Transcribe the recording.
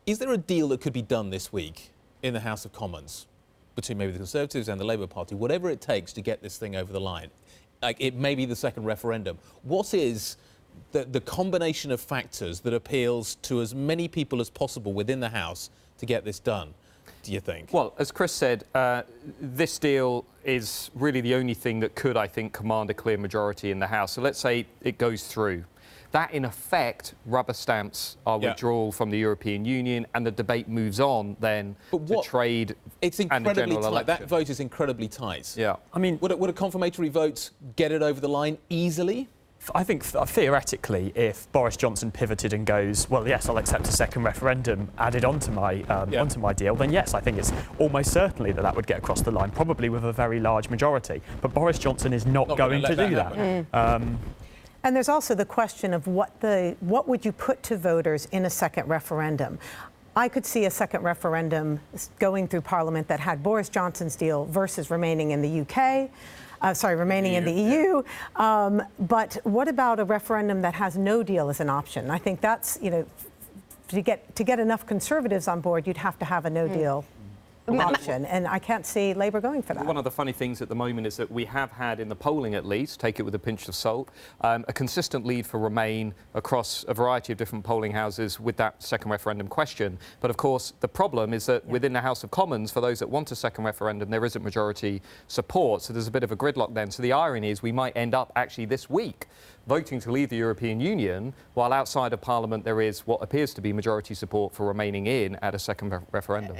Is there a deal that could be done this week in the House of Commons between maybe the Conservatives and the Labour Party, whatever it takes to get this thing over the line? Like, it may be the second referendum. What is the combination of factors that appeals to as many people as possible within the House to get this done, do you think? Well, as Chris said, this deal is really the only thing that could, I think, command a clear majority in the House. So let's say it goes through. That, in effect, rubber stamps our withdrawal from the European Union, and the debate moves on then to trade and the general election. That vote is incredibly tight. Yeah. I mean, would a confirmatory vote get it over the line easily? I think theoretically, if Boris Johnson pivoted and goes, well, yes, I'll accept a second referendum added onto my deal, then yes, I think it's almost certainly that would get across the line, probably with a very large majority. But Boris Johnson is not going to do that. And there's also the question of what would you put to voters in a second referendum? I could see a second referendum going through Parliament that had Boris Johnson's deal versus remaining in the UK. Remaining in the EU. But what about a referendum that has no deal as an option? I think that's, to get enough Conservatives on board, you'd have to have a no deal option, and I can't see Labour going for that. One of the funny things at the moment is that we have had, in the polling at least, take it with a pinch of salt, a consistent lead for Remain across a variety of different polling houses with that second referendum question. But of course, the problem is that within the House of Commons, for those that want a second referendum, there isn't majority support, so there's a bit of a gridlock then. So the irony is we might end up actually this week voting to leave the European Union, while outside of Parliament there is what appears to be majority support for remaining in at a second referendum.